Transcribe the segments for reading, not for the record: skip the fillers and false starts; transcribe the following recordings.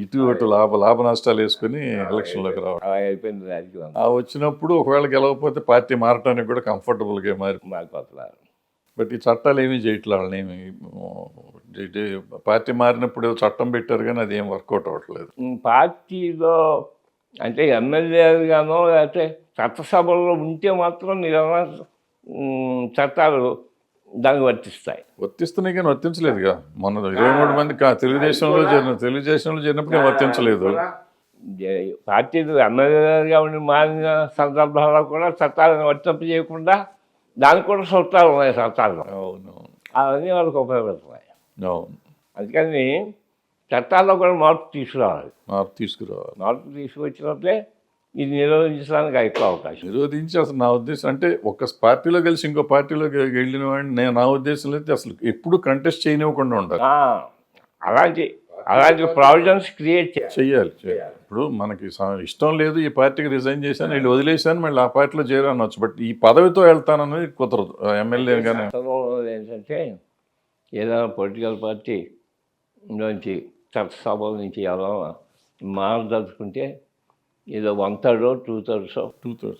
ఇటు అటు లాభ నష్టాలు వేసుకుని ఎలక్షన్లోకి రావడం అలా అయిపోయింది రాజకీయం. ఆ వచ్చినప్పుడు ఒకవేళ గెలవకపోతే పార్టీ మారటానికి కూడా కంఫర్టబుల్గా మారిపోతున్నారు. బట్ ఈ చట్టాలు ఏమీ చేయట్లే వాళ్ళని ఏమి పార్టీ మారినప్పుడు ఏదో చట్టం పెట్టారు కానీ అది ఏం వర్కౌట్ అవ్వట్లేదు. పార్టీలో అంటే ఎమ్మెల్యేగానో లేకపోతే చట్టసభలో ఉంటే మాత్రం నిజంగా చట్టాలు దానికి వర్తిస్తున్నాయి కానీ వర్తించలేదుగా. మొన్న 23 మంది తెలుగుదేశంలో చేరినప్పుడు వర్తించలేదు. పార్టీలు ఎమ్మెల్యేగా ఉండి మారిన సందర్భాల్లో కూడా చట్టాలను వర్తింప చేయకుండా దానికి కూడా సూత్రాలు ఉన్నాయి చట్టాల్లో. అవును, అవన్నీ వాళ్ళకి ఉపయోగపడుతున్నాయి. అవును. అందుకని చట్టాల్లో కూడా మార్పు తీసుకురావాలి. మార్పు తీసుకొచ్చినట్లే ఇది నిరోధించడానికి ఎక్కువ అవకాశం. నిరోధించి అసలు నా ఉద్దేశం అంటే ఒక పార్టీలో కలిసి ఇంకో పార్టీలో వెళ్ళిన వాడిని నా ఉద్దేశంలో అయితే అసలు ఎప్పుడు కంటెస్ట్ చేయనివ్వకుండా ఉండాలి. అలాంటి ప్రావిజన్స్ క్రియేట్ చేయాలి. ఇప్పుడు మనకి ఇష్టం లేదు ఈ పార్టీకి రిజైన్ చేశాను వీళ్ళు వదిలేశాను మళ్ళీ ఆ పార్టీలో చేరనొచ్చు. బట్ ఈ పదవితో వెళ్తానన్నది కుదరదు ఎమ్మెల్యే. కానీ ఏంటంటే ఏదైనా పొలిటికల్ పార్టీ నుంచి చట్టసభల నుంచి ఎలా మార్చదలుచుకుంటే ఏదో 1/3 2/3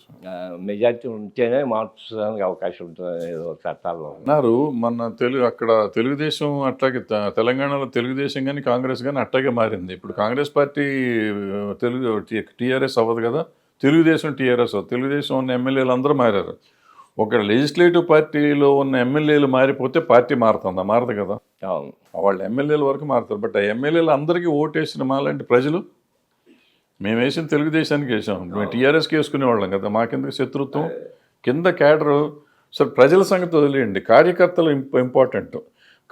మెజార్టీ ఉంటేనే మార్చడానికి అవకాశం ఉంటుంది ఏదో చట్టాల్లో అన్నారు. మన అక్కడ తెలుగుదేశం అట్లాగే తెలంగాణలో తెలుగుదేశం కానీ కాంగ్రెస్ కానీ అట్లాగే మారింది. ఇప్పుడు కాంగ్రెస్ పార్టీ టీఆర్ఎస్ అవ్వదు కదా, తెలుగుదేశం టీఆర్ఎస్ అవ్వదు. తెలుగుదేశం ఉన్న ఎమ్మెల్యేలు అందరూ మారారు. ఒక లెజిస్లేటివ్ పార్టీలో ఉన్న ఎమ్మెల్యేలు మారిపోతే పార్టీ మారుతుందా? మారదు కదా. వాళ్ళ ఎమ్మెల్యేల వరకు మారుతారు. బట్ ఆ ఎమ్మెల్యేలు అందరికీ ఓటేసిన మాలాంటి ప్రజలు మేము వేసిన తెలుగుదేశానికి వేసాం, మేము టీఆర్ఎస్కి వేసుకునేవాళ్ళం కదా. మాకెందుకు శత్రుత్వం? కింద క్యాడరు సరే ప్రజల సంగతి వదిలేయండి, కార్యకర్తలు ఇంపార్టెంట్.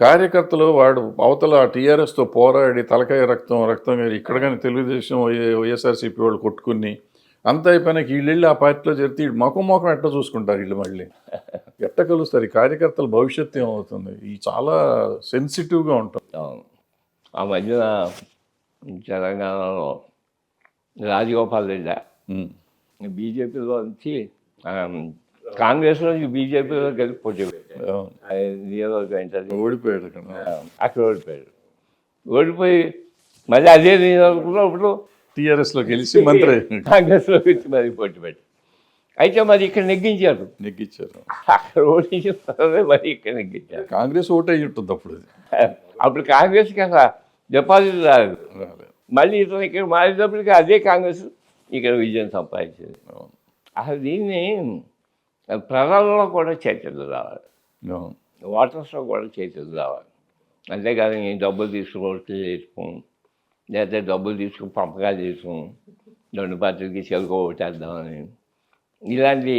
కార్యకర్తలు వాడు అవతల టీఆర్ఎస్తో పోరాడి తలకాయ రక్తం ఇక్కడ కానీ తెలుగుదేశం వైఎస్ఆర్సీపీ వాళ్ళు కొట్టుకుని అంత అయిపోయినాక వీళ్ళు ఆ పార్టీలో చేరితే మొఖం ఎట్లా చూసుకుంటారు వీళ్ళు, మళ్ళీ ఎట్ట కలుస్తారు? ఈ కార్యకర్తల భవిష్యత్తు ఏమవుతుంది? ఈ చాలా సెన్సిటివ్గా ఉంటుంది. ఆ మధ్యన తెలంగాణలో రాజగోపాల్ రెడ్డి బీజేపీలో నుంచి కాంగ్రెస్లో నుంచి బీజేపీలో కలిపి పోటీ ఓడిపోయాడు. అక్కడ ఓడిపోయి మళ్ళీ అదే నియోజకవర్గంలో ఇప్పుడు టీఆర్ఎస్లో గెలిచి మంత్రి కాంగ్రెస్లో వచ్చి మరి పోటీ పెట్టి అయితే మరి ఇక్కడ నెగ్గించారు. అక్కడ ఓడించిన మరి ఇక్కడ నెగ్గించారు. కాంగ్రెస్ ఓటు అయ్యి ఉంటుంది అప్పుడు. అప్పుడు కాంగ్రెస్కి అసలు డిపాజిట్ రాలేదు. మళ్ళీ ఇతను ఇక్కడ మారేటప్పటికి అదే కాంగ్రెస్ ఇక్కడ విజయం సంపాదించింది. అసలు దీన్ని ప్రజల్లో కూడా చైతన్యం రావాలి, ఓటర్స్లో కూడా చైతన్యం రావాలి. అంతేకాదు డబ్బులు తీసుకుని ఓట్లు చేసుకోం, లేకపోతే డబ్బులు తీసుకుని పంపకాలు చేసుకోం, 2 పార్టీలకి చెరుకు ఓటేద్దామని ఇలాంటి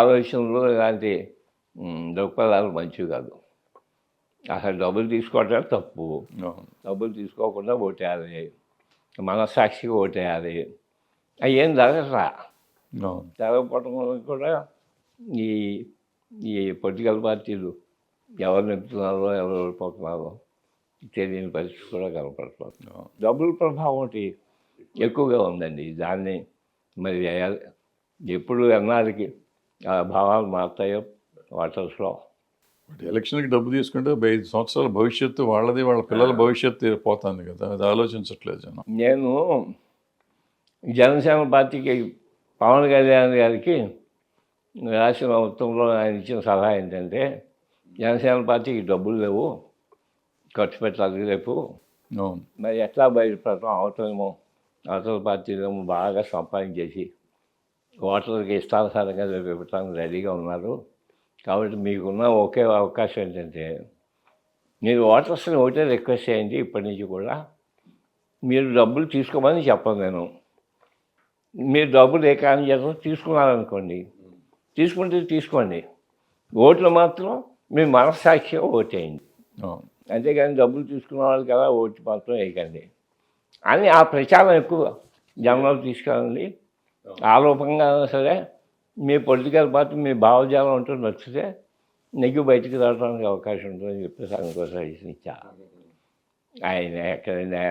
ఆలోచనలు ఇలాంటి దృక్పథాలు మంచివి కాదు. అసలు డబ్బులు తీసుకోవటం తప్పు. డబ్బులు తీసుకోకుండా ఓటేయాలి, మనస్సాక్షిగా ఓటేయాలి. అవి ఏం జరగట్లా. జరగకపోవడం కూడా ఈ పొలిటికల్ పార్టీలు ఎవరు నెప్పుతున్నారో ఎవరు ఓడిపోతున్నారో తెలియని పరిస్థితి కూడా కనపడుతుంది. డబ్బుల ప్రభావం ఒకటి ఎక్కువగా ఉందండి. దాన్ని మరి ఎప్పుడు ఎన్నాళ్ళకి ఆ భావాలు మారుతాయో ఓటర్స్లో. ఎలక్షన్కి డబ్బు తీసుకుంటే 5 సంవత్సరాల భవిష్యత్తు వాళ్ళది, వాళ్ళ పిల్లల భవిష్యత్తు పోతుంది కదా, అది ఆలోచించట్లేదు జనం. నేను జనసేన పార్టీకి పవన్ కళ్యాణ్ గారికి రాసిన ఉత్తరంలో ఆయన ఇచ్చిన సలహా ఏంటంటే జనసేన పార్టీకి డబ్బులు లేవు, ఖర్చు పెట్టాలి రేపు, మరి ఎట్లా బయటపడతాం? అవతల పార్టీలేమో బాగా సంపాదించేసి ఓటర్లకి ఇష్టానుసారంగా పెట్టడానికి రెడీగా ఉన్నారు. కాబట్టి మీకున్న ఒకే అవకాశం ఏంటంటే మీరు ఓటర్స్ని ఒకటే రిక్వెస్ట్ చేయండి, ఇప్పటి నుంచి కూడా మీరు డబ్బులు తీసుకోమని చెప్పను నేను. మీరు డబ్బులు ఏ కారణం చేస్తారో తీసుకున్నారనుకోండి, తీసుకుంటే తీసుకోండి, ఓట్లు మాత్రం మీ మనస్సాక్షిగా ఓటేయండి. అంతేగాని డబ్బులు తీసుకున్న వాళ్ళు కదా ఓటు మాత్రం వేయకండి అని ఆ ప్రచారం ఎక్కువ జనంలో తీసుకెళ్ళండి. ఆలోపంగా సరే మీ పొలిటికల్ పార్టీ మీ భావజాలం ఉంటూ నచ్చితే నెగ్గి బయటికి రావడానికి అవకాశం ఉంటుందని చెప్పేసి ఆయన సజెషన్ ఇచ్చా. ఆయన ఎక్కడైనా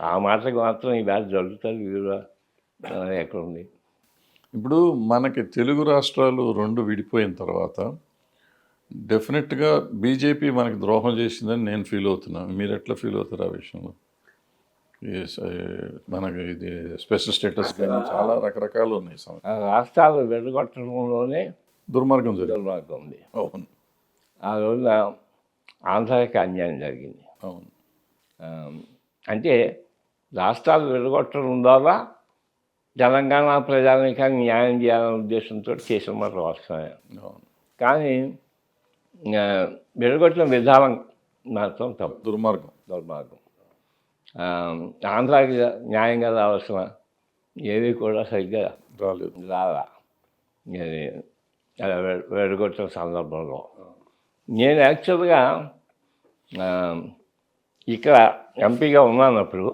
ఆ మాటకు మాత్రం ఈవేళ జరుగుతుంది, వీరు ఎక్కడుంది. ఇప్పుడు మనకి తెలుగు రాష్ట్రాలు 2 విడిపోయిన తర్వాత డెఫినెట్గా బీజేపీ మనకి ద్రోహం చేసిందని నేను ఫీల్ అవుతున్నాను. మీరు ఎట్లా ఫీల్ అవుతారు ఆ విషయంలో? మనకి ఇది స్పెషల్ స్టేటస్ కానీ చాలా రకరకాలు ఉన్నాయి. రాష్ట్రాలు వెలుగొట్టడంలోనే దుర్మార్గం జరిగింది. దుర్మార్గం ఉంది. అవును ఆ రోజున ఆంధ్రాకి అన్యాయం జరిగింది. అవును. అంటే రాష్ట్రాలు వెలుగొట్టడం ద్వారా తెలంగాణ ప్రజానికానికి న్యాయం చేయాలనే ఉద్దేశంతో చేసిన మాట వస్తున్నాయి. అవును. కానీ వెలుగొట్టిన విధానం మాత్రం తప్పు, దుర్మార్గం. ఆంధ్రాకి న్యాయంగా రావాల్సిన ఏవి కూడా సరిగ్గా రాలేదు. రాలా అది వెలుగొట్టిన సందర్భంలో. నేను యాక్చువల్గా ఇక్కడ ఎంపీగా ఉన్నప్పుడు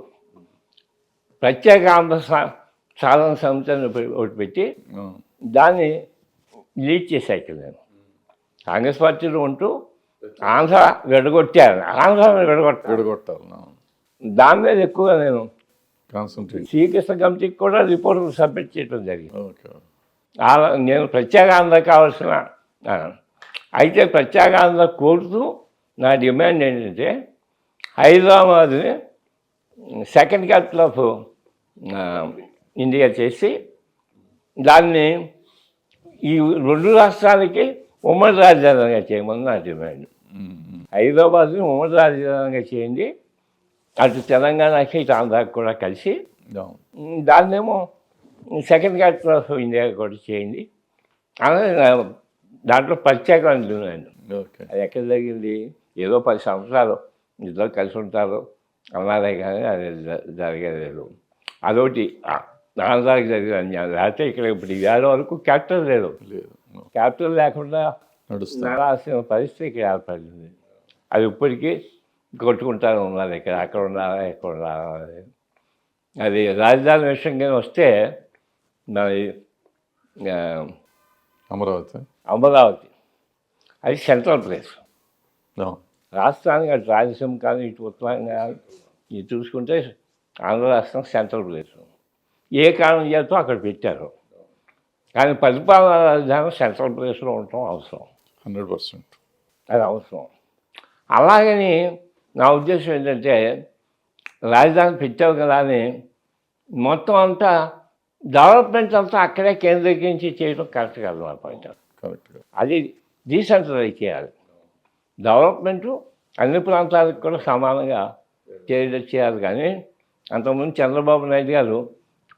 ప్రత్యేక ఆంధ్ర సాధన సమితిని ఒకటి పెట్టి దాన్ని లీడ్ చేశాను నేను. కాంగ్రెస్ పార్టీలో ఉంటూ ఆంధ్ర విడగొట్టాను, ఆంధ్రాని విడగొట్టాలి. దాని మీద ఎక్కువగా నేను కాన్సన్ట్రేట్. శ్రీకృష్ణ కమిటీకి కూడా రిపోర్టులు సబ్మిట్ చేయడం జరిగింది. ఓకే. నేను ప్రత్యేక ఆంధ్ర కావాల్సిన అయితే ప్రత్యేక ఆంధ్ర కోరుతూ నా డిమాండ్ ఏంటంటే హైదరాబాద్ని సెకండ్ క్యాపిటల్ ఆఫ్ ఇండియా చేసి దాన్ని ఈ రెండు రాష్ట్రాలకి ఉమ్మడి రాజధానిగా చేయమని నా డిమాండ్. హైదరాబాద్ని ఉమ్మడి రాజధానిగా చేయండి, అటు తెలంగాణకి ఇటు ఆంధ్రాకి కూడా కలిసి దాన్నేమో సెకండ్ క్యాపిటల్ ఆఫ్ ఇండియా కూడా చేయండి అని దాంట్లో ప్రత్యేకమైన డిమాండ్. అది ఎక్కడ జరిగింది? ఏదో 10 సంవత్సరాలు ఇద్దరు కలిసి ఉంటారు అన్నారే కానీ అది జరగలేదు. అదొకటి ఆంధ్రాకి జరిగిన అన్యాయం. లేకపోతే ఇక్కడ ఇప్పుడు ఇవాళ వరకు క్యాపిటల్ లేదు. క్యాపిటల్ లేకుండా నడాల్సిన పరిస్థితి ఇక్కడ ఏర్పడింది. అది ఇప్పటికీ కొట్టుకుంటారు ఉన్నారు, ఇక్కడ అక్కడ ఉన్నారా ఎక్కడ ఉన్నారా. అది రాజధాని విషయంగా వస్తే మరి అమరావతి అది సెంట్రల్ ప్లేస్. రాష్ట్రానికి అటు రాయలసీమ కానీ ఇటు ఉత్తరాంధ్ర ఇది చూసుకుంటే ఆంధ్ర రాష్ట్రం సెంట్రల్ ప్లేస్. ఏ కారణం చేస్తూ అక్కడ పెట్టారు, కానీ పరిపాలనా రాజధాని సెంట్రల్ ప్లేస్లో ఉండటం అవసరం. 100% అది అవసరం. అలాగని నా ఉద్దేశం ఏంటంటే రాజధాని పెట్టావు కదా అని మొత్తం అంతా డెవలప్మెంట్ అంతా అక్కడే కేంద్రీకరించి చేయడం కరెక్ట్ కాదు నా పాయింట్. అది డీసెంట్రలైజ్ చేయాలి. డెవలప్మెంటు అన్ని ప్రాంతాలకు కూడా సమానంగా చేయాలి. కానీ అంతకుముందు చంద్రబాబు నాయుడు గారు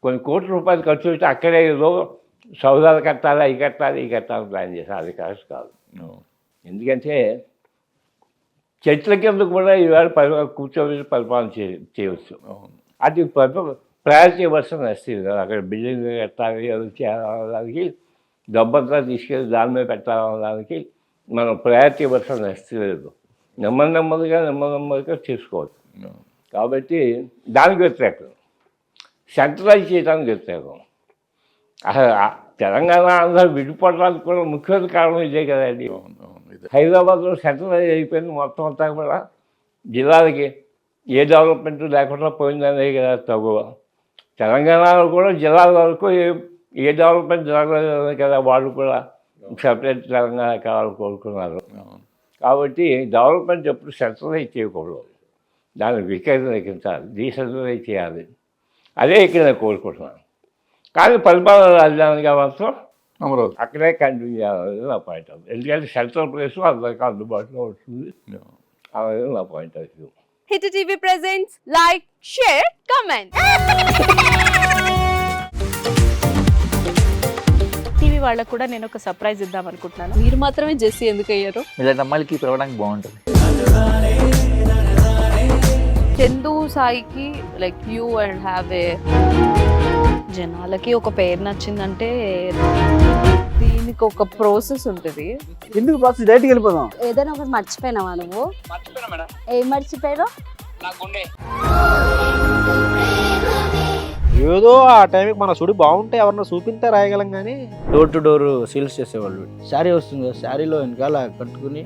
కొన్ని కోట్ల రూపాయలు ఖర్చు పెట్టి అక్కడే ఏదో సౌదాలు కట్టాలి, అవి కట్టాలి, ఈ కట్టాలి ప్లాన్ చేశారు. అది కరెక్ట్ కాదు. ఎందుకంటే చెట్ల కింద కూడా ఈవేళ కూర్చోబెట్టి పరిపాలన చేయవచ్చు. అది ప్రయారిటీ వర్షన్ వస్తుంది కదా. అక్కడ బిల్డింగ్ కట్టాలి, అది చేయాలడానికి డబ్బంతా తీసుకెళ్ళి దాని మీద పెట్టాలనడానికి మనం ప్రయారిటీ వర్షన్ వస్తలేదు. నెమ్మదిగా చేసుకోవచ్చు. కాబట్టి దానికి వ్యతిరేకం, సెంట్రలైజ్ చేయడానికి వ్యతిరేకం. అసలు తెలంగాణ ఆంధ్ర విడిపోవడానికి కూడా ముఖ్యమైన కారణం ఇదే కదండి. హైదరాబాద్లో సెంట్రలైజ్ అయిపోయింది మొత్తం అంతా కూడా. జిల్లాలకి ఏ డెవలప్మెంట్ లేకుండా పోయిందనే కదా తగువ. తెలంగాణలో కూడా జిల్లాల వరకు ఏ డెవలప్మెంట్ జరగలేదు కదా, వాళ్ళు కూడా సపరేట్ తెలంగాణ కావాలని కోరుకున్నారు. కాబట్టి డెవలప్మెంట్ ఎప్పుడు సెంట్రలైజ్ చేయకూడదు, దాన్ని వికేంద్రీకరించాలి, డీసెంట్రలైజ్ చేయాలి. అదే ఇక్కడ నేను కోరుకుంటున్నాను. కానీ పరిపాలన రాజధానిగా మాత్రం అమరావతి అక్కడే కంటిన్యూ చేయాలనేది నా పాయింట్ ఆఫ్ వ్యూ. ఎందుకంటే సెంట్రల్ ప్లేస్ అందరికీ అందుబాటులో ఉంటుంది అనేది నా point of view. Hit TV presents like, share, comment. TV వాళ్ళకు కూడా నేను ఒక సర్ప్రైజ్ ఇద్దాం అనుకుంటున్నాను. మీరు మాత్రమే జెస్సీ ఎందుకు అయ్యారు? ఇలాంటి అమ్మాయిలకి పిలవడానికి బాగుంటుంది. చందు సాయికి like you and have a జనాలకి ఒక పేరు నచ్చిందంటే దీనికి ఒక ప్రాసెస్ ఉంటుంది. ఎందుకు ప్రాసెస్? డైరెక్ట్గా వెళ్ళిపోదాం. ఏదైనా ఒకటి మర్చిపోయినావా నువ్వు? మర్చిపోయినా మేడం. ఏం మర్చిపోయావు? నా గుండె. ఏదో ఆ టైంకి మన సుడి బాగుంటే ఎవరన్నా చూపిస్తే రాయగలం. కానీ డోర్ టు డోర్ సేల్స్ చేసేవాళ్ళు. శారీ వస్తుంది, శారీలో వెనకాల కట్టుకుని